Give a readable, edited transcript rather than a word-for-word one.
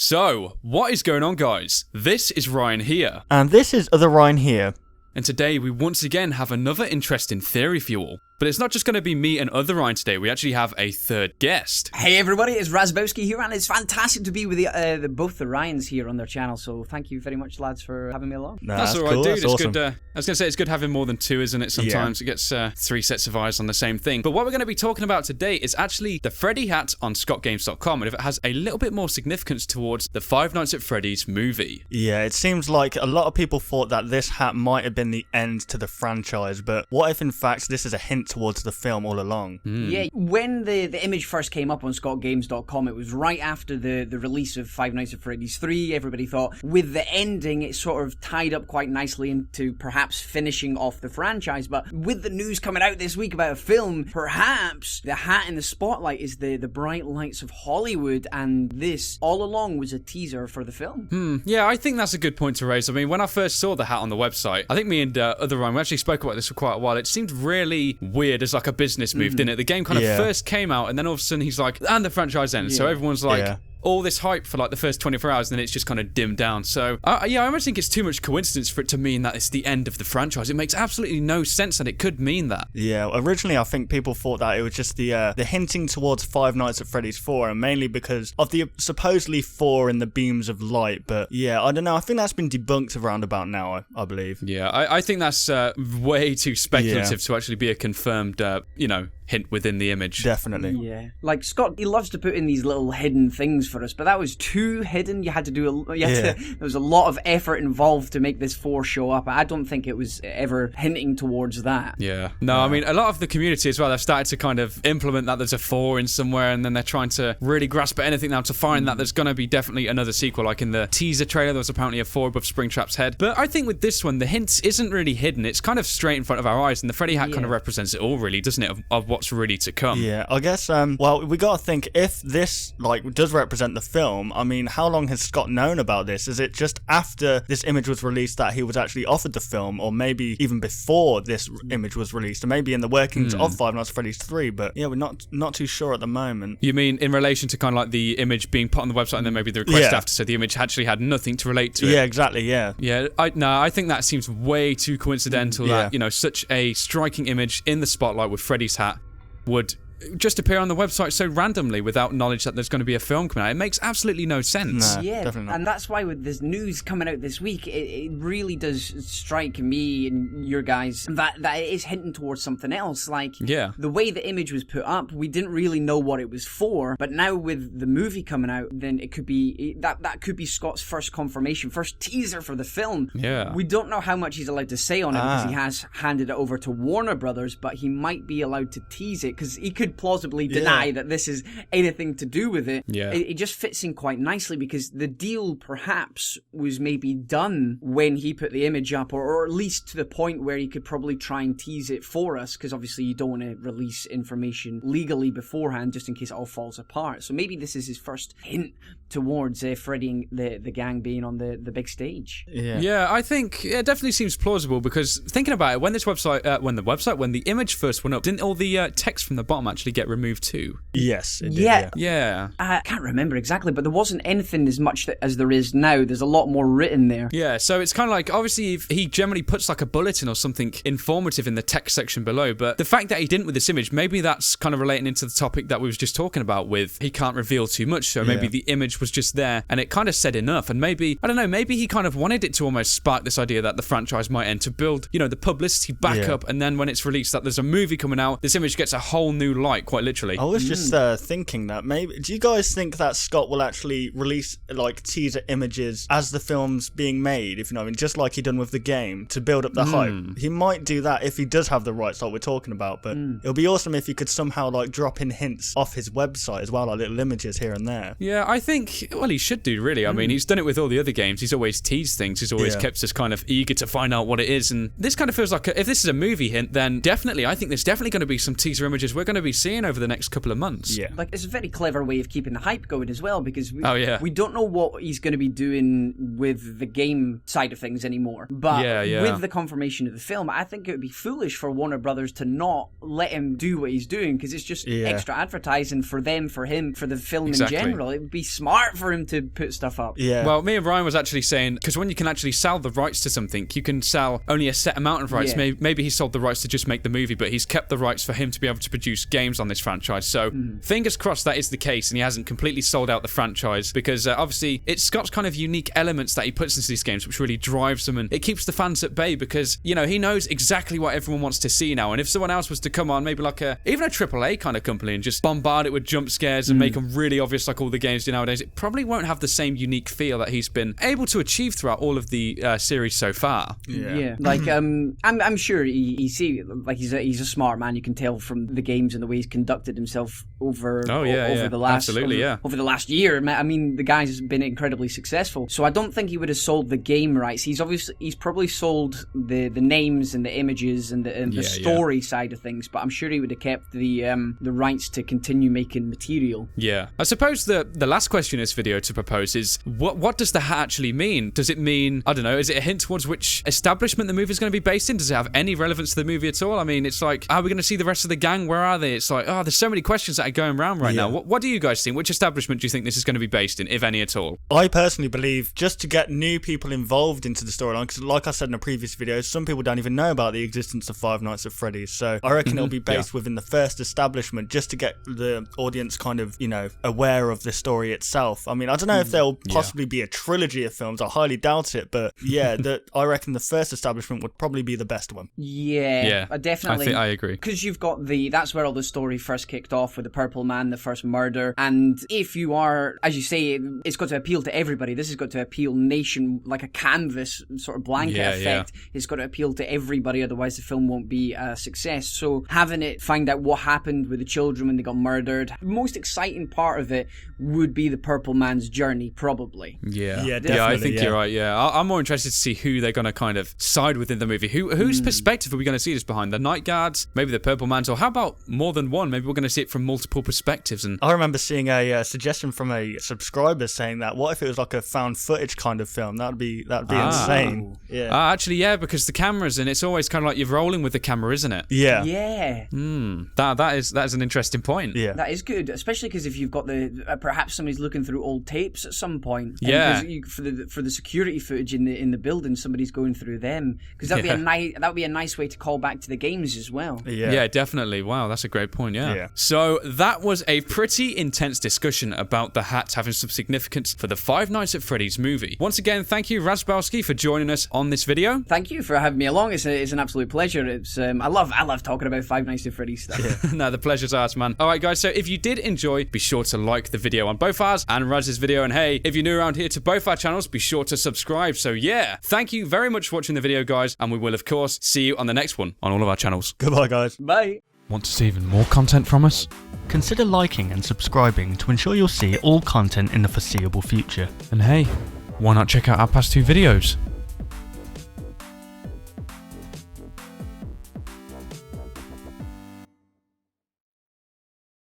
So, what is going on, guys? This is Ryan here. And this is Other Ryan here. And today we once again have another interesting theory for you all. But it's not just going to be me and Other Ryan today, we actually have a third guest. Hey everybody, it's Razbowski here, and it's fantastic to be with both the Ryans here on their channel, so thank you very much, lads, for having me along. That's alright, cool. Dude. That's it's awesome. Good. I was going to say, it's good having more than two, isn't it? Sometimes it gets three sets of eyes on the same thing. But what we're going to be talking about today is actually the Freddy hat on ScottGames.com, and if it has a little bit more significance towards the Five Nights at Freddy's movie. Yeah, it seems like a lot of people thought that this hat might have been the end to the franchise, but what if in fact this is a hint towards the film all along? Yeah, when the image first came up on ScottGames.com, it was right after the release of Five Nights at Freddy's 3. Everybody thought with the ending it sort of tied up quite nicely into perhaps finishing off the franchise, but with the news coming out this week about a film, perhaps the hat in the spotlight is the bright lights of Hollywood, and this all along was a teaser for the film. Yeah, I think that's a good point to raise. I mean, when I first saw the hat on the website, I think me and Other Ryan, we actually spoke about this for quite a while. It seemed really weird as like a business move, didn't it? The game kind of first came out, and then all of a sudden he's like, and the franchise ends. So everyone's like, all this hype for like the first 24 hours, and then it's just kind of dimmed down. So, I almost think it's too much coincidence for it to mean that it's the end of the franchise. It makes absolutely no sense that it could mean that. Yeah, originally I think people thought that it was just the hinting towards Five Nights at Freddy's 4, and mainly because of the supposedly 4 in the beams of light. But yeah, I don't know. I think that's been debunked around about now, I believe. Yeah, I think that's way too speculative to actually be a confirmed, hint within the image. Definitely. Yeah. Like, Scott, he loves to put in these little hidden things for us, but that was too hidden. You had to do there was a lot of effort involved to make this 4 show up. I don't think it was ever hinting towards that. Yeah. No, I mean, a lot of the community as well, they've started to kind of implement that there's a 4 in somewhere, and then they're trying to really grasp at anything now to find that there's going to be definitely another sequel. Like in the teaser trailer, there was apparently a 4 above Springtrap's head. But I think with this one, the hint isn't really hidden. It's kind of straight in front of our eyes, and the Freddy hat kind of represents it all, really, doesn't it, of what's really to come. Yeah, I guess, well, we gotta think, if this, does represent the film, I mean, how long has Scott known about this? Is it just after this image was released that he was actually offered the film, or maybe even before this image was released, or maybe in the workings of Five Nights at Freddy's 3, but yeah, we're not too sure at the moment. You mean in relation to kind of like the image being put on the website and then maybe the request after, so the image actually had nothing to relate to it? Yeah, exactly, yeah. Yeah, I think that seems way too coincidental that, such a striking image in the spotlight with Freddy's hat would just appear on the website so randomly without knowledge that there's going to be a film coming out. It makes absolutely no sense. Nah, definitely not. And that's why with this news coming out this week, it really does strike me and your guys that it is hinting towards something else. Like, the way the image was put up, we didn't really know what it was for, but now with the movie coming out, then it could be, that could be Scott's first confirmation, first teaser for the film. Yeah. We don't know how much he's allowed to say on it because he has handed it over to Warner Brothers, but he might be allowed to tease it because he could plausibly deny that this is anything to do with it. Yeah. It just fits in quite nicely because the deal perhaps was maybe done when he put the image up, or at least to the point where he could probably try and tease it for us, because obviously you don't want to release information legally beforehand just in case it all falls apart. So maybe this is his first hint towards Freddy and the gang being on the big stage. Yeah, I think it definitely seems plausible, because thinking about it, when the image first went up, didn't all the text from the bottom actually get removed too? Yes, it did, yeah. I can't remember exactly, but there wasn't anything as much as there is now. There's a lot more written there. Yeah, so it's kind of like, obviously he generally puts like a bulletin or something informative in the text section below, but the fact that he didn't with this image, maybe that's kind of relating into the topic that we was just talking about with he can't reveal too much, so maybe the image was just there and it kind of said enough, and maybe, I don't know, maybe he kind of wanted it to almost spark this idea that the franchise might end, to build, the publicity back up, and then when it's released that there's a movie coming out, this image gets a whole new light, quite literally. I was just thinking that maybe, do you guys think that Scott will actually release teaser images as the film's being made, if you know what I mean, just like he done with the game, to build up the hype? He might do that if he does have the rights like we're talking about, but it'll be awesome if he could somehow drop in hints off his website as well, little images here and there. Yeah, I think, well, he should do, really. I mean, he's done it with all the other games. He's always teased things. He's always kept us kind of eager to find out what it is, and this kind of feels like, if this is a movie hint, then definitely, I think there's definitely going to be some teaser images we're going to be seeing over the next couple of months. Yeah. Like, it's a very clever way of keeping the hype going as well, because we don't know what he's going to be doing with the game side of things anymore. But with the confirmation of the film, I think it would be foolish for Warner Brothers to not let him do what he's doing, because it's just extra advertising for them, for him, for the film in general. It would be smart for him to put stuff up. Yeah. Well, me and Ryan was actually saying, because when you can actually sell the rights to something, you can sell only a set amount of rights. Maybe he sold the rights to just make the movie, but he's kept the rights for him to be able to produce games on this franchise. So fingers crossed that is the case, and he hasn't completely sold out the franchise, because obviously it's got kind of unique elements that he puts into these games, which really drives them, and it keeps the fans at bay, because, you know, he knows exactly what everyone wants to see now. And if someone else was to come on, maybe like even a AAA kind of company, and just bombard it with jump scares and make them really obvious like all the games do nowadays, it probably won't have the same unique feel that he's been able to achieve throughout all of the series so far. Like I'm sure he's a smart man. You can tell from the games and the way he's conducted himself over the last year. I mean, the guy's been incredibly successful, so I don't think he would have sold the game rights. He's probably sold the names and the images and the story side of things, but I'm sure he would have kept the rights to continue making material. Yeah. I suppose the last question in this video to propose is, what does the hat actually mean? Does it mean, I don't know, is it a hint towards which establishment the movie is going to be based in? Does it have any relevance to the movie at all? I mean, it's like, are we going to see the rest of the gang? Where are they? It's like, there's so many questions that are going around right now. What do you guys think? Which establishment do you think this is going to be based in, if any at all? I personally believe just to get new people involved into the storyline, because like I said in a previous video, some people don't even know about the existence of Five Nights at Freddy's, so I reckon it'll be based within the first establishment, just to get the audience kind of, you know, aware of the story itself. I mean, I don't know if there'll possibly be a trilogy of films. I highly doubt it, but I reckon the first establishment would probably be the best one. Yeah, definitely. I agree. Because you've got that's where all the story first kicked off, with the Purple Man, the first murder, and if you are, as you say, it's got to appeal to everybody. This has got to appeal like a canvas sort of blanket effect. It's got to appeal to everybody, otherwise the film won't be a success. So having it find out what happened with the children when they got murdered, the most exciting part of it would be the Purple Man's journey, probably. I think you're right. I'm more interested to see who they're going to kind of side with in the movie. Whose perspective are we going to see this behind? The Night Guards, maybe the Purple Man's, or how about more than one? Maybe we're going to see it from multiple perspectives. And I remember seeing a suggestion from a subscriber saying that, what if it was like a found footage kind of film? That'd be insane. Actually, because the cameras, and it's always kind of like you're rolling with the camera, isn't it? That is an interesting point. That is good, especially because if you've got perhaps somebody's looking through old tapes at some point. For the security footage in the building, somebody's going through them, because that would be a nice way to call back to the games as well. Yeah, definitely. Wow, that's a great point. So that was a pretty intense discussion about the hat having some significance for the Five Nights at Freddy's movie. Once again, thank you, Razbowski, for joining us on this video. Thank you for having me along. It's an absolute pleasure. It's I love talking about Five Nights at Freddy's stuff. No, the pleasure's ours, man. All right, guys. So if you did enjoy, be sure to like the video on both ours and Raz's video. And hey, if you're new around here to both our channels, be sure to subscribe. So thank you very much for watching the video, guys, and we will of course see you on the next one on all of our channels. Goodbye, guys. Bye. Want to see even more content from us? Consider liking and subscribing to ensure you'll see all content in the foreseeable future. And hey, why not check out our past 2 videos?